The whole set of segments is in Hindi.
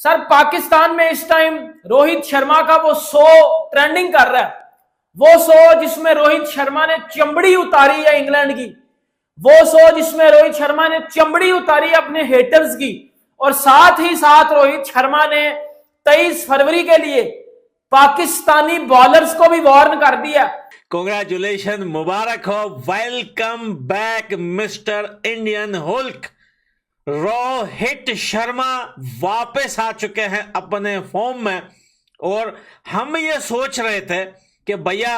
सर पाकिस्तान में इस टाइम रोहित शर्मा का वो शो ट्रेंडिंग कर रहा है, वो शो जिसमें रोहित शर्मा ने चमड़ी उतारी है इंग्लैंड की, वो शो जिसमें रोहित शर्मा ने चमड़ी उतारी अपने हेटर्स की, और साथ ही साथ रोहित शर्मा ने 23 फरवरी के लिए पाकिस्तानी बॉलर्स को भी वार्न कर दिया। कांग्रेचुलेशन, मुबारक हो, welcome back Mister Indian Hulk. Rohit Sharma वापस आ चुके हैं अपने फॉर्म में, और हम ये सोच रहे थे कि भैया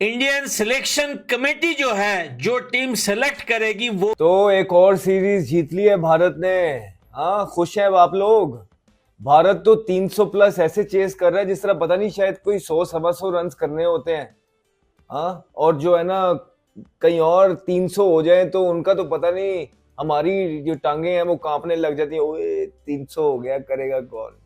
इंडियन सिलेक्शन कमेटी जो है, जो टीम सेलेक्ट करेगी वो तो एक और सीरीज जीत ली है भारत ने। हाँ, खुश है आप लोग। भारत तो 300 प्लस ऐसे चेस कर रहा है जिस तरह पता नहीं शायद कोई 100-125 रन करने होते हैं। हाँ, और जो है ना कहीं और 300 हो जाए तो उनका तो पता नहीं, हमारी जो टांगे हैं वो कांपने लग जाती हैं। ओए 300 हो गया, करेगा कौन।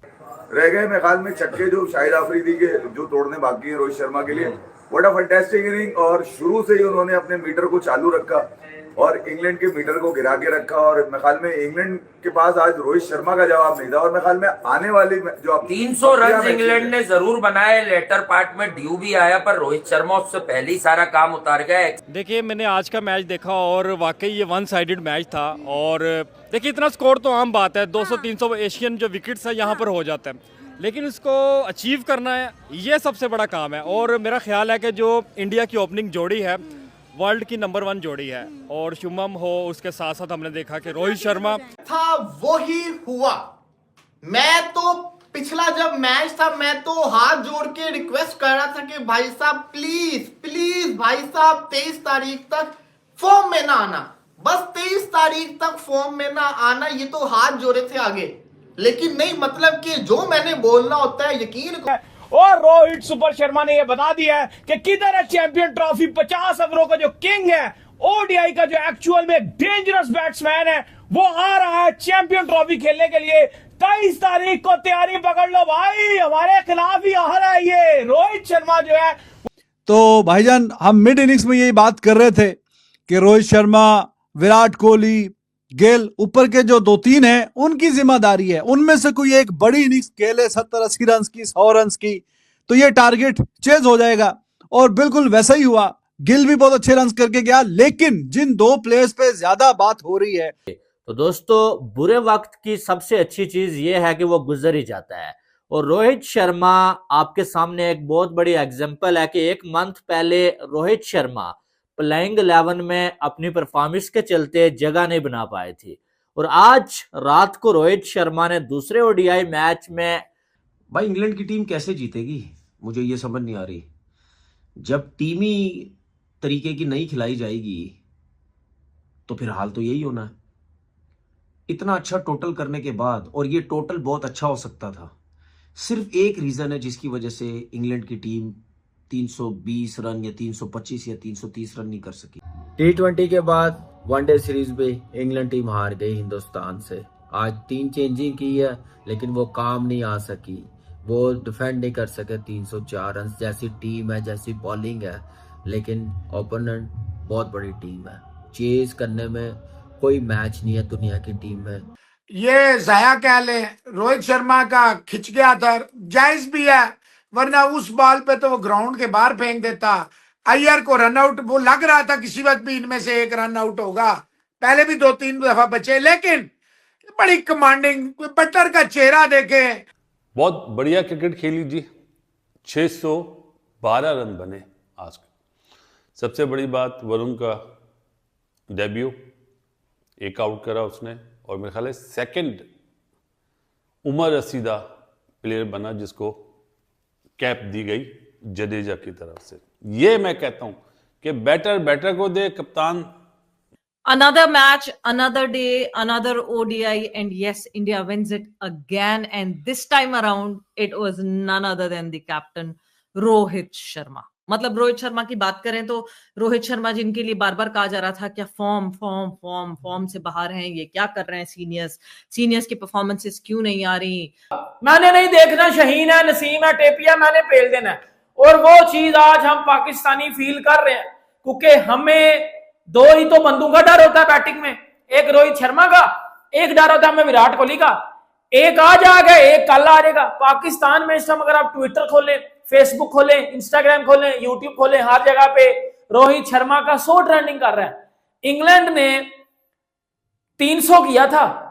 रह गए मेरे ख्याल में छक्के जो शाहिद अफरीदी के जो तोड़ने बाकी है रोहित शर्मा के लिए। व्हाट अ फैंटास्टिक इनिंग, और शुरू से ही उन्होंने अपने मीटर को चालू रखा और इंग्लैंड के मीटर को गिरा के रखा। और मेरे ख्याल में इंग्लैंड के पास आज रोहित शर्मा का जवाब नहीं था, और मेरे ख्याल में आने वाली जो 300 रन इंग्लैंड ने जरूर बनाए, लेटर पार्ट में ड्यू भी आया, पर रोहित शर्मा उससे पहले ही सारा काम उतार गया। देखिए, मैंने आज का मैच देखा और वाकई ये वन साइडेड मैच था। और देखिए, इतना स्कोर तो आम बात है, 200-300 एशियन जो विकेट्स है यहाँ पर हो जाता है, लेकिन इसको अचीव करना है, ये सबसे बड़ा काम है। और मेरा ख्याल है कि जो इंडिया की ओपनिंग जोड़ी है वर्ल्ड की नंबर 1 जोड़ी है, और शुभम हो, उसके साथ साथ हमने देखा कि रोहित शर्मा था, वो ही हुआ। मैं तो पिछला जब मैच था मैं तो हाथ जोड़ के रिक्वेस्ट कर रहा था कि भाई साहब प्लीज प्लीज भाई साहब 23 तारीख तक फॉर्म में ना आना, बस 23 तारीख तक फॉर्म में ना आना, ये तो हाथ जोड़े थे आगे। लेकिन नहीं, मतलब कि जो मैंने बोलना होता है यकीन। और रोहित सुपर शर्मा ने यह बता दिया है कि किधर है चैंपियन ट्रॉफी। 50 ओवरों का जो किंग है, ओडीआई का जो एक्चुअल में डेंजरस बैट्समैन है, वो आ रहा है चैंपियन ट्रॉफी खेलने के लिए। 23 तारीख को तैयारी पकड़ लो भाई, हमारे खिलाफ ही आ रहा है ये रोहित शर्मा जो है। तो भाईजान, हम मिड इनिंग्स में यही बात कर रहे थे कि रोहित शर्मा, विराट कोहली, गेल, ऊपर के जो 2-3 हैं उनकी जिम्मेदारी है, उनमें से कोई एक बड़ी इनिंग्स खेले 70-80 रन की, 100 रन की, तो ये टारगेट चेज हो जाएगा। और बिल्कुल वैसा ही हुआ। गिल भी बहुत अच्छे रन करके गया, लेकिन जिन 2 प्लेयर्स पे ज्यादा बात हो रही है, तो दोस्तों बुरे वक्त की सबसे अच्छी चीज ये है कि वो गुजर ही जाता है। और रोहित शर्मा आपके सामने एक बहुत बड़ी एग्जांपल है कि 1 मंथ पहले रोहित शर्मा प्लेइंग 11 में अपनी परफॉर्मेंस के चलते जगह नहीं बना पाए थी, और आज रात को रोहित शर्मा ने दूसरे ओडीआई मैच में। भाई इंग्लैंड की टीम कैसे जीतेगी, मुझे ये समझ नहीं आ रही। जब टीमी तरीके की नहीं खिलाई जाएगी तो फिर हाल तो यही होना है। इतना अच्छा टोटल करने के बाद, और ये टोटल बहुत अच्छा हो सकता था, सिर्फ एक रीजन है जिसकी वजह से इंग्लैंड की टीम 320 रन या 325 या 330 रन नहीं कर सकी। T20 के बाद वनडे सीरीज में इंग्लैंड टीम हार गई हिंदुस्तान से। आज 3 चेंजिंग की है, लेकिन वो काम नहीं आ सकी, वो डिफेंड नहीं कर सके 304 रन। जैसी टीम है, जैसी बॉलिंग है, लेकिन ओपोनेंट बहुत बड़ी टीम है। चेज करने में कोई मैच नहीं है दुनिया की टीम में। ये जाया कह ले, रोहित शर्मा का खिंच गया था, जायज भी है, वरना उस बॉल पे तो वो ग्राउंड के बाहर फेंक देता। अय्यर को रन आउट, वो लग रहा था किसी वक्त भी इनमें से एक रन आउट होगा, पहले भी 2-3 दफा बचे, लेकिन बड़ी कमांडिंग, बटलर का चेहरा देखे। बहुत बढ़िया क्रिकेट खेली जी, 612 रन बने आज। सबसे बड़ी बात वरुण का डेब्यू, 1 आउट करा उसने, और मेरे ख्याल है सेकंड उमर रसीदा प्लेयर बना जिसको कैप दी गई जडेजा की तरफ से। ये मैं कहता हूं कि बैटर को दे कप्तान। Another match, another day, another ODI, and yes, India wins it again. And this time around, it was none other than the captain, Rohit Sharma. मतलब रोहित शर्मा की बात करें तो रोहित शर्मा जिनके लिए बार बार कहा जा रहा था क्या फॉर्म से बाहर हैं, ये क्या कर रहे हैं, सीनियर्स की परफॉर्मेंसेस क्यों नहीं आ रही। मैंने नहीं देखना शहीन है, नसीम है, टेपिया, मैंने पेल देना है। और वो चीज आज हम पाकिस्तानी फील कर रहे हैं, क्योंकि हमें 2 ही तो बंदूक का डर होता है बैटिंग में, एक रोहित शर्मा का, एक डर होता है हमें विराट कोहली का। एक आज आ गया, एक कल आ जाएगा। पाकिस्तान में इस टाइम अगर आप ट्विटर खोलें, फेसबुक खोलें, इंस्टाग्राम खोलें, यूट्यूब खोलें, हर जगह पे रोहित शर्मा का 100 ट्रेंडिंग कर रहा है। इंग्लैंड ने 300 किया था,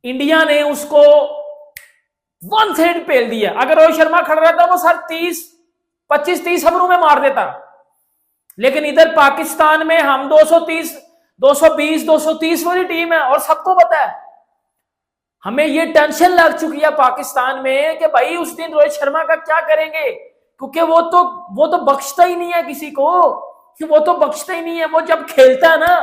इंडिया ने उसको 1 पेल दिया। अगर रोहित शर्मा खड़ा रहता वो सर 25-30 ओवरों में मार देता। लेकिन इधर पाकिस्तान में हम 220, 230 वाली टीम है और सबको पता है। हमें ये टेंशन लग चुकी है पाकिस्तान में कि भाई उस दिन रोहित शर्मा का क्या करेंगे, क्योंकि वो तो बख्शता ही नहीं है किसी को, कि वो तो बख्शता ही नहीं है। वो जब खेलता है ना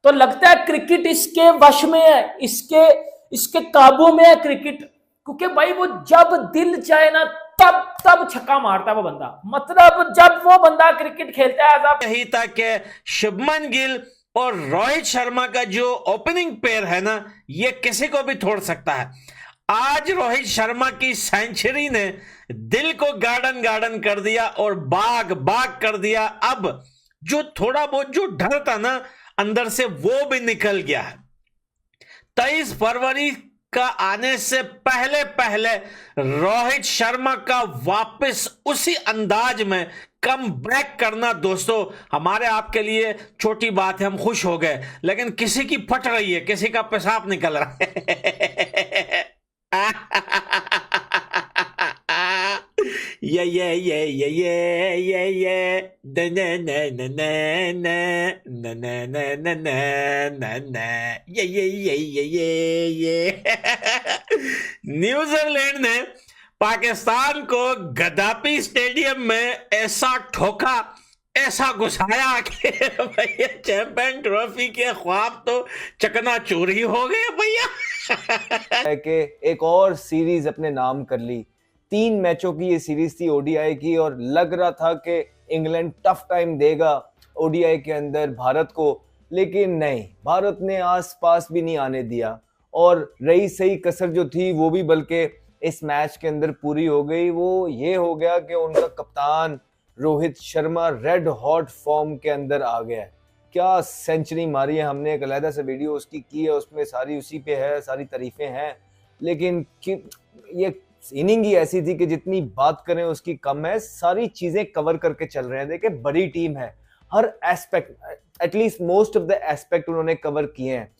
तो लगता है क्रिकेट इसके वश में है, इसके काबू में है क्रिकेट, क्योंकि भाई वो जब दिल चाहे ना तब छक्का मारता है वो बंदा। मतलब जब वो बंदा क्रिकेट खेलता है यही था कि शुभमन गिल और रोहित शर्मा का जो ओपनिंग पेयर है ना, ये किसी को भी तोड़ सकता है। आज रोहित शर्मा की सेंचुरी ने दिल को गार्डन कर दिया और बाग कर दिया। अब जो थोड़ा बहुत जो डर था ना अंदर से, वो भी निकल गया है। 23 फरवरी का आने से पहले रोहित शर्मा का वापस उसी अंदाज में कम बैक करना दोस्तों हमारे आपके लिए छोटी बात है। हम खुश हो गए, लेकिन किसी की फट रही है, किसी का पेशाब निकल रहा है। न्यूजीलैंड ने पाकिस्तान को गद्दाफी स्टेडियम में ऐसा ठोका, ऐसा घुसाया कि भैया चैंपियन ट्रॉफी के ख्वाब तो चकनाचूर ही हो गए भैया। कि एक और सीरीज अपने नाम कर ली। 3 मैचों की ये सीरीज थी ओडीआई की, और लग रहा था कि इंग्लैंड टफ टाइम देगा ओडीआई के अंदर भारत को, लेकिन नहीं, भारत ने आसपास भी नहीं आने दिया। और रही सही कसर जो थी वो भी बल्कि इस मैच के अंदर पूरी हो गई। वो ये हो गया कि उनका कप्तान Rohit Sharma red hot form के अंदर आ गया। क्या सेंचुरी मारी है, हमने एक अलहदा से वीडियो उसकी की है, उसमें सारी उसी पे है, सारी तारीफें हैं। लेकिन ये इनिंग ही ऐसी थी कि जितनी बात करें उसकी कम है। सारी चीजें कवर करके चल रहे हैं। देखिए बड़ी टीम है, हर aspect, at least most of the aspect उन्होंने कवर किए हैं।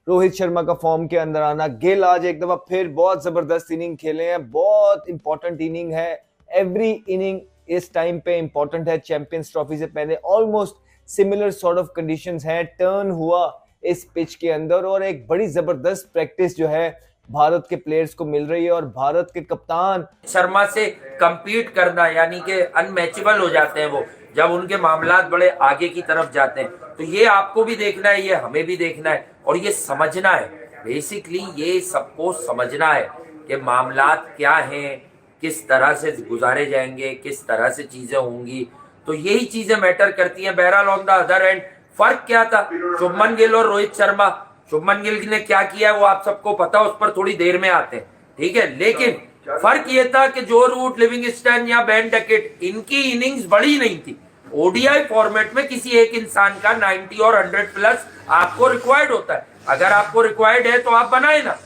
रोहित शर्मा का फॉर्म के अंदर आना, गिल आज एक दफा फिर बहुत जबरदस्त इनिंग खेले हैं, बहुत इंपॉर्टेंट इनिंग है। एवरी इनिंग इस टाइम पे इंपॉर्टेंट है। चैंपियंस ट्रॉफी से पहले almost similar sort of conditions हैं। टर्न हुआ इस पिच के अंदर और एक बड़ी जबरदस्त प्रैक्टिस जो है भारत के प्लेयर्स को मिल रही है। और भारत के कप्तान शर्मा से compete करना यानी कि अनमैचेबल हो जाते हैं वो, जब उनके मामलात बड़े आगे की तरफ जाते हैं। तो ये आपको भी देखना है, ये हमें भी देखना है और ये समझना है। बेसिकली ये सबको समझना है कि मामलात क्या हैं, किस तरह से गुजारे जाएंगे, किस तरह से चीजें होंगी। तो यही चीजें मैटर करती हैं। बहरहाल ऑन द अदर एंड फर्क क्या था शुभमन गिल और रोहित शर्मा? शुभमन गिल ने क्या किया वो आप सबको पता, उस पर थोड़ी देर में आते हैं, ठीक है। लेकिन फर्क ये था कि जो रूट, लिविंगस्टन या बेन डकेट, इनकी इनिंग्स बड़ी नहीं थी। ओडीआई फॉर्मेट में किसी एक इंसान का 90 और 100 प्लस आपको रिक्वायर्ड होता है। अगर आपको रिक्वायर्ड है तो आप बनाए ना।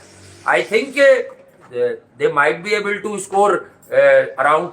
I think they might be able to score around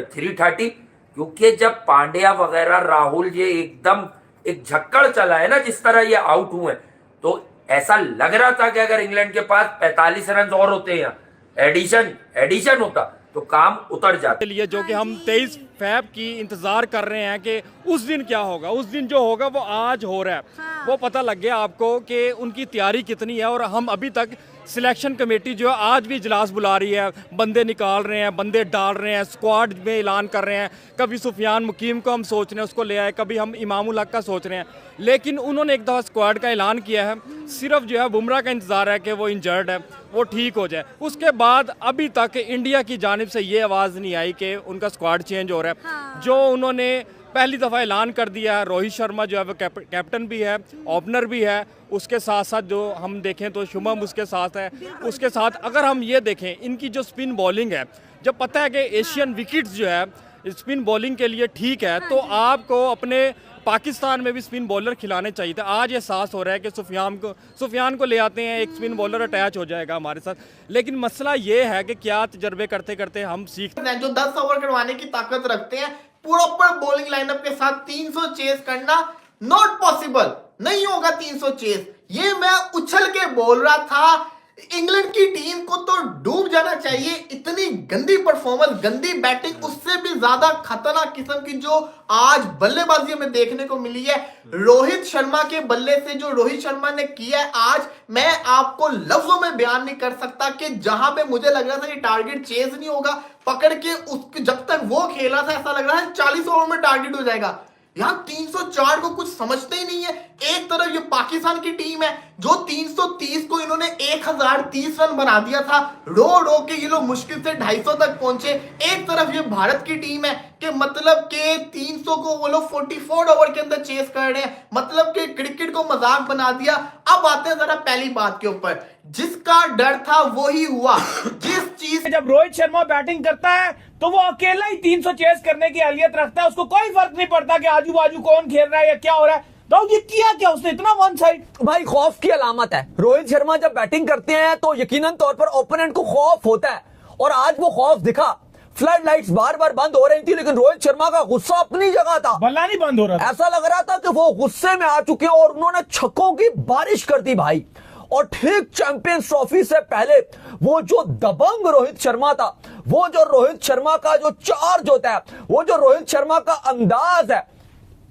330, क्योंकि जब पांड्या वगैरह, राहुल, ये एकदम एक झक्कड़ चला है ना, जिस तरह ये आउट हुए, तो ऐसा लग रहा था कि अगर इंग्लैंड के पास 45 रन और होते हैं, एडिशन होता तो काम उतर जाता। लिए जो कि हम 23 फैब की इंतजार कर रहे हैं कि उस दिन क्या होगा, उस दिन जो होगा वो आज हो रहा है। वो पता लग गया आपको कि उनकी तैयारी कितनी है। और हम अभी तक सिलेक्शन कमेटी जो है आज भी इजलास बुला रही है, बंदे निकाल रहे हैं, बंदे डाल रहे हैं, स्क्वाड में ऐलान कर रहे हैं। कभी सुफियान मुकीम को हम सोच रहे हैं उसको ले आए, कभी हम इमामुल हक का सोच रहे हैं। लेकिन उन्होंने एक दफ़ा स्क्वाड का ऐलान किया है, सिर्फ जो है बुमराह का इंतज़ार है कि वो इंजर्ड है, वो ठीक हो जाए। उसके बाद अभी तक इंडिया की जानिब से ये आवाज़ नहीं आई कि उनका स्क्वाड चेंज हो रहा है। जो उन्होंने पहली दफ़ा ऐलान कर दिया है, रोहित शर्मा जो है वो कैप्टन भी है, ओपनर भी है, उसके साथ साथ जो हम देखें तो शुभम उसके साथ है। उसके साथ अगर हम ये देखें इनकी जो स्पिन बॉलिंग है, जब पता है कि एशियन विकेट्स जो है स्पिन बॉलिंग के लिए ठीक है, तो आपको अपने पाकिस्तान में भी स्पिन बॉलर खिलाने चाहिए थे। आज एहसास हो रहा है कि सुफियान को ले आते हैं, एक स्पिन बॉलर अटैच हो जाएगा हमारे साथ। लेकिन मसला ये है कि क्या तजर्बे करते करते हम सीख जो 10 ओवर करवाने की ताकत रखते हैं, प्रॉपर बॉलिंग लाइनअप के साथ 300 चेस करना नॉट पॉसिबल, नहीं होगा 300 चेस। ये मैं उछल के बोल रहा था। इंग्लैंड की टीम को तो डूब जाना चाहिए, इतनी गंदी परफॉर्मेंस, गंदी बैटिंग, उससे भी ज्यादा खतरनाक किस्म की जो आज बल्लेबाजी में देखने को मिली है रोहित शर्मा के बल्ले से। जो रोहित शर्मा ने किया है आज, मैं आपको लफ्जों में बयान नहीं कर सकता कि जहां पे मुझे लग रहा था कि टारगेट चेज नहीं होगा, पकड़ के उसके जब तक वो खेला था ऐसा लग रहा है 40 ओवर में टारगेट हो जाएगा। यहां 304 को कुछ समझते ही नहीं है। एक तरफ ये पाकिस्तान की टीम है जो 330 को इन्होंने 1030 रन बना दिया था, रो के ये लोग मुश्किल से 250 तक पहुंचे। एक तरफ ये भारत की टीम है कि मतलब के 300 को वो लोग 44 ओवर के अंदर चेस कर रहे हैं, मतलब कि क्रिकेट को मजाक बना दिया। अब आते हैं जरा पहली बात के ऊपर, जिसका डर था वही हुआ। जिस चीज जब रोहित शर्मा बैटिंग करता है तो वो अकेला ही 300 चेस करने की अहलियत रखता है, उसको कोई फर्क नहीं पड़ता कि आजू बाजू कौन खेल रहा है या क्या हो रहा है। तो ये किया क्या उसने, इतना वन साइड। भाई खौफ की अलामत है। रोहित शर्मा जब बैटिंग करते हैं तो यकीनन तौर पर ओपोनेंट को खौफ होता है, और आज वो खौफ दिखा। फ्लड लाइट्स बार बार बंद हो रही थी, लेकिन रोहित शर्मा का गुस्सा अपनी जगह था, बल्ला नहीं बंद हो रहा था। ऐसा लग रहा था कि वो गुस्से में आ चुके हैं और उन्होंने छक्कों की बारिश कर दी भाई। और ठीक चैंपियंस ट्रॉफी से पहले वो जो दबंग रोहित शर्मा था, वो जो रोहित शर्मा का जो चार्ज होता है, वो जो रोहित शर्मा का अंदाज है,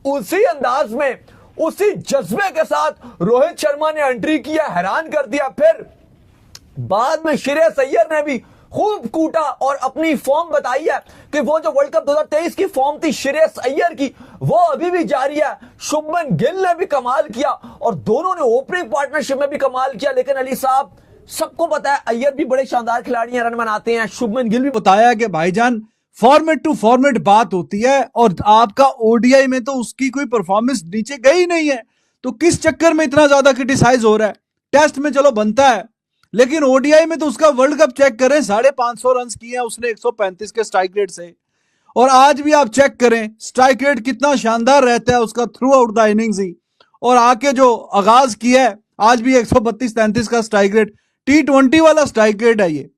उसी अंदाज में, उसी जज्बे के साथ रोहित शर्मा ने एंट्री किया, हैरान कर दिया। फिर बाद में श्रेयस अय्यर ने भी खूब कूटा और अपनी फॉर्म बताई है कि वो जो वर्ल्ड कप 2023 की फॉर्म थी श्रेयस अय्यर की, वो अभी भी जारी है। शुभमन गिल ने भी कमाल किया और दोनों ने ओपनिंग पार्टनरशिप में भी कमाल किया। लेकिन अली साहब, सबको पता है अय्यर भी बड़े शानदार खिलाड़ी हैं, रन बनाते हैं, शुभमन गिल भी। बताया कि भाईजान फॉर्मेट टू फॉर्मेट बात होती है, और आपका ओडीआई में तो उसकी कोई परफॉर्मेंस नीचे गई नहीं है, तो किस चक्कर में इतना ज्यादा क्रिटिसाइज हो रहा है। टेस्ट में चलो बनता है, लेकिन ओडीआई में तो उसका वर्ल्ड कप चेक करें, 550 रन किए हैं उसने 135 के स्ट्राइक रेट से। और आज भी आप चेक करें स्ट्राइक रेट कितना शानदार रहता है उसका थ्रू आउट द इनिंग्स ही। और आके जो आगाज किया है आज भी 132-33 का स्ट्राइक रेट, T20 वाला स्ट्राइक रेट है ये।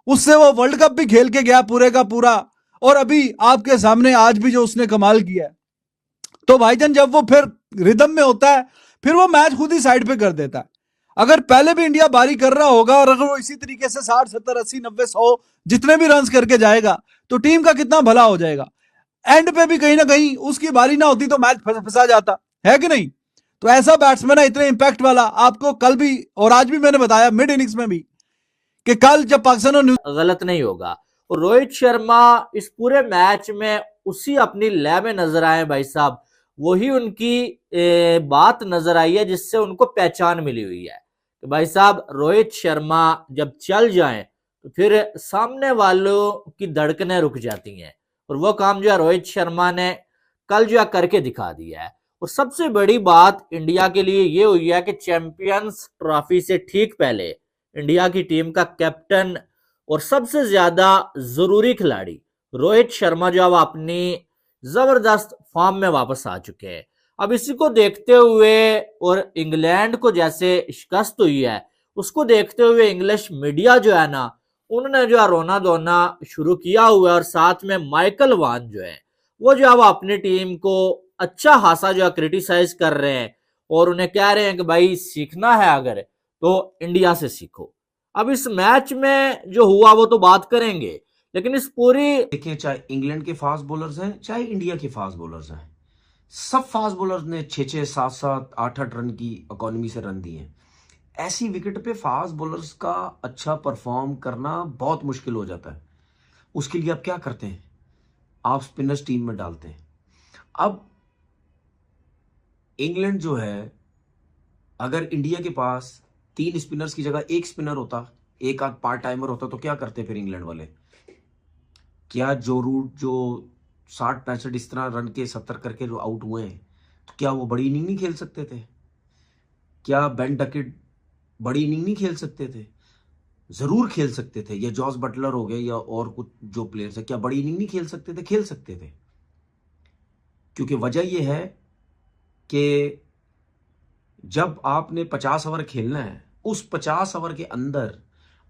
उससे वो वर्ल्ड कप भी खेल के गया पूरे का पूरा, और अभी आपके सामने आज भी जो उसने कमाल किया है। तो भाईजान जब वो फिर रिदम में होता है, फिर वो मैच खुद ही साइड पे कर देता है। अगर पहले भी इंडिया बारी कर रहा होगा और अगर वो इसी तरीके से 60, 70, 80, 90, 100 जितने भी रन करके जाएगा तो टीम का कितना भला हो जाएगा। एंड पे भी कहीं ना कहीं उसकी बारी ना होती तो मैच फंसा जाता है कि नहीं। तो ऐसा बैट्समैन है इतने इंपैक्ट वाला, आपको कल भी और आज भी मैंने बताया मिड इनिंग्स में भी कि कल जब पाकिस्तान और गलत नहीं होगा। और रोहित शर्मा इस पूरे मैच में उसी अपनी लय में नजर आए भाई साहब, वही उनकी बात नजर आई है जिससे उनको पहचान मिली हुई है कि भाई साहब रोहित शर्मा जब चल जाएं तो फिर सामने वालों की धड़कनें रुक जाती हैं। और वो काम जो है रोहित शर्मा ने कल जो है करके दिखा दिया है। और सबसे बड़ी बात इंडिया के लिए ये हुई है कि चैंपियंस ट्रॉफी से ठीक पहले इंडिया की टीम का कैप्टन और सबसे ज्यादा जरूरी खिलाड़ी रोहित शर्मा जो अब अपनी जबरदस्त फॉर्म में वापस आ चुके हैं। अब इसी को देखते हुए और इंग्लैंड को जैसे शिकस्त हुई है, उसको देखते हुए इंग्लिश मीडिया जो है ना, उन्होंने जो है रोना धोना शुरू किया हुआ है। और साथ में माइकल वान जो है वो जो है वो अपनी टीम को अच्छा खासा जो है क्रिटिसाइज कर रहे हैं और उन्हें कह रहे हैं कि भाई सीखना है अगर तो इंडिया से सीखो। अब इस मैच में जो हुआ वो तो बात करेंगे, लेकिन इस पूरी देखिए, चाहे इंग्लैंड के फास्ट बॉलर्स हैं चाहे इंडिया के फास्ट बॉलर्स हैं, सब फास्ट बॉलर्स ने 6-6, 7-7, 8-8 रन की इकोनॉमी से रन दिए। ऐसी विकेट पे फास्ट बॉलर्स का अच्छा परफॉर्म करना बहुत मुश्किल हो जाता है। उसके लिए आप क्या करते हैं, आप स्पिनर्स टीम में डालते हैं। अब इंग्लैंड जो है, अगर इंडिया के पास 3 स्पिनर्स की जगह 1 स्पिनर होता, एक आध पार्ट टाइमर होता, तो क्या करते फिर इंग्लैंड वाले? क्या जो रूट जो 60-65 इस तरह रन के 70 करके जो आउट हुए हैं, तो क्या वो बड़ी इनिंग नहीं खेल सकते थे? क्या बेन डकेट बड़ी इनिंग नहीं खेल सकते थे? जरूर खेल सकते थे। या जॉस बटलर हो गए या और कुछ जो प्लेयर्स है, क्या बड़ी इनिंग नहीं खेल सकते थे? खेल सकते थे, क्योंकि वजह यह है कि जब आपने 50 ओवर खेलना है, उस 50 ओवर के अंदर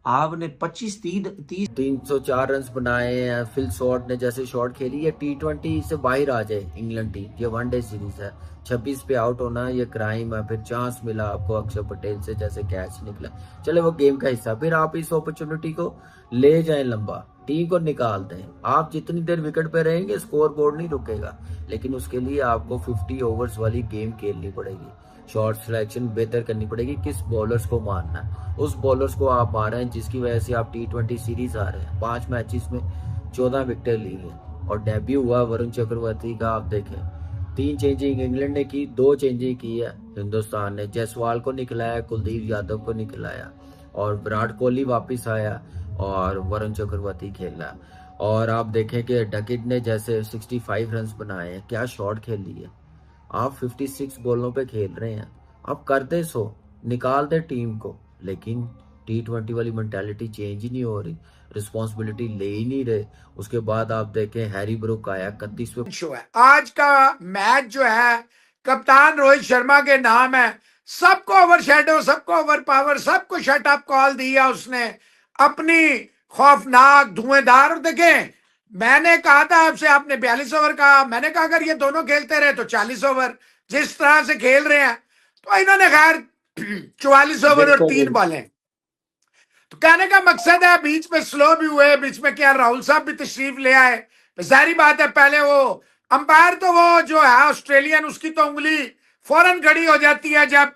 आपने 25-30 304 रन बनाए हैं। फिल शॉट ने जैसे शॉट खेली, ये T20 से बाहर आ जाए इंग्लैंड टीम, ये वनडे सीरीज है, 26 पे आउट होना ये क्राइम है। फिर चांस मिला आपको अक्षर पटेल से, जैसे कैच निकला, चले वो गेम का हिस्सा। फिर आप इस अपॉर्चुनिटी को ले जाएं लंबा, टीम को निकाल दें। आप जितनी देर विकेट पे रहेंगे स्कोर बोर्ड नहीं रुकेगा, लेकिन उसके लिए आपको 50 ओवर्स वाली गेम खेलनी पड़ेगी। शॉट सिलेक्शन बेहतर करनी पड़ेगी, किस बॉलर्स को मारना है, उस बॉलर्स को आप मार रहे हैं जिसकी वजह से आप T20 सीरीज आ रहे हैं। 5 मैचेस में 14 विकेट ली है और डेब्यू हुआ वरुण चक्रवर्ती का। आप देखें 3 चेंजिंग इंग्लैंड ने की, 2 चेंजिंग की है हिंदुस्तान ने। जायसवाल को निकलाया, कुलदीप यादव को निकलाया और विराट कोहली वापस आया और वरुण चक्रवर्ती खेला। और आप देखें कि डकिट ने जैसे 65 रन बनाए हैं, क्या शॉट खेल ली है। आप 56 बॉलों पे खेल रहे हैं, आप कर दे 100, निकाल दे टीम को, लेकिन T20 वाली मेंटालिटी चेंज ही नहीं हो रही, रिस्पॉन्सिबिलिटी ले ही नहीं रहे। उसके बाद आप देखें हैरी ब्रुक आया 31वें शो है। आज का मैच जो है कप्तान रोहित शर्मा के नाम है। सबको ओवर शेडो, सबको ओवर पावर, सबको शट अप कॉल दिया उसने, अपनी खौफनाक धुएंधार। और देखें मैंने कहा था आपसे, आपने 42 ओवर कहा, मैंने कहा अगर ये दोनों खेलते रहे तो 40 ओवर, जिस तरह से खेल रहे हैं तो इन्होंने खैर 44 ओवर और 3 बॉलें। तो कहने का मकसद है बीच में स्लो भी हुए, बीच में क्या राहुल साहब भी तशरीफ ले आए। जाहिर बात है पहले वो अंपायर तो वो जो है ऑस्ट्रेलियन, उसकी तो उंगली फौरन खड़ी हो जाती है जब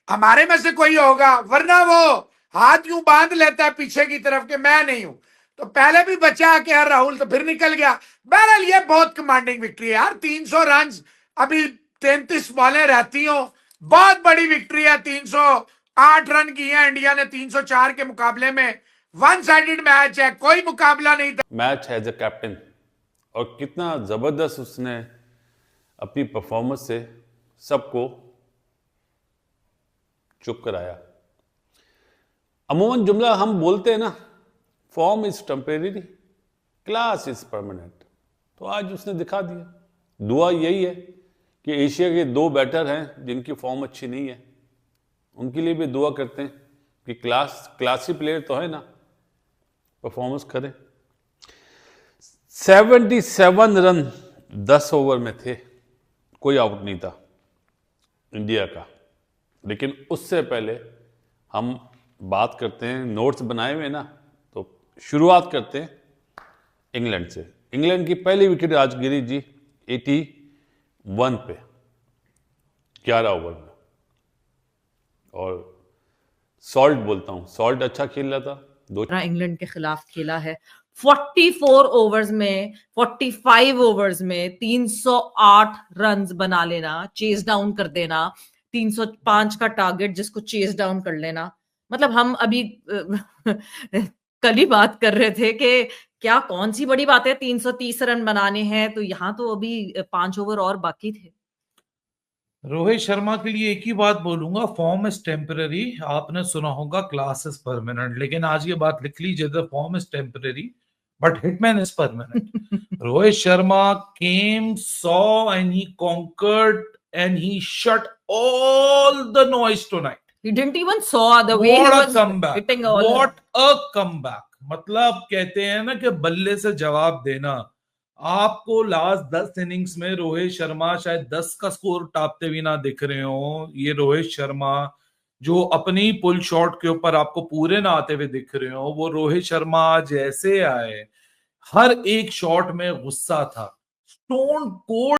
हमारे में से कोई होगा, वरना वो हाथ यूं बांध लेता है पीछे की तरफ के मैं नहीं हूं। तो पहले भी बचा के यार राहुल, तो फिर निकल गया। बहरहाल ये बहुत कमांडिंग विक्ट्री है यार, 300 रन अभी 33 बॉलें रहती हो, बहुत बड़ी विक्ट्री है। 308 रन किए हैं इंडिया ने 304 के मुकाबले में। वन साइडेड मैच है, कोई मुकाबला नहीं था। मैच एज ए कैप्टन, और कितना जबरदस्त उसने अपनी परफॉर्मेंस से सबको चुप कराया। अमूमन जुमला हम बोलते हैं ना, form is temporary, class is permanent, तो आज उसने दिखा दिया। दुआ यही है कि एशिया के 2 बैटर हैं जिनकी फॉर्म अच्छी नहीं है, उनके लिए भी दुआ करते हैं कि क्लासी प्लेयर तो है ना, परफॉर्मेंस करें। 77 रन 10 ओवर में थे, कोई आउट नहीं था इंडिया का। लेकिन उससे पहले हम बात करते हैं, नोट्स बनाए हुए ना, तो शुरुआत करते हैं इंग्लैंड से। इंग्लैंड की पहली विकेट आज गिरी जी 81 पे 11 ओवर में, और सॉल्ट बोलता हूं, सॉल्ट अच्छा खेल रहा था। इंग्लैंड के खिलाफ खेला है 44 ओवर्स में, 45 ओवर्स में 308 रन्स बना लेना, चेस डाउन कर देना, 305 का टारगेट जिसको चेस डाउन कर लेना। मतलब हम अभी कल ही बात कर रहे थे कि क्या कौन सी बड़ी बात है 330 रन बनाने हैं, तो यहाँ तो अभी 5 ओवर और बाकी थे। रोहित शर्मा के लिए एक ही बात बोलूंगा, फॉर्म इज टेम्पररी। आपने सुना होगा क्लास इज परमानेंट, लेकिन आज ये बात लिख लीजिए, the form is temporary but hitman is permanent. Rohit Sharma came, saw and he conquered and he shut all the noise tonight. He didn't even saw the way he was hitting all. What a comeback! मतलब कहते हैं ना कि बल्ले से जवाब देना। आपको लास्ट 10 इनिंग्स में रोहित शर्मा शायद 10 का स्कोर टापते भी ना दिख रहे हो। ये रोहित शर्मा जो अपनी पुल शॉट के ऊपर आपको पूरे ना आते हुए दिख रहे हो, वो रोहित शर्मा जैसे आए, हर एक शॉट में गुस्सा था, स्टोन कोल्ड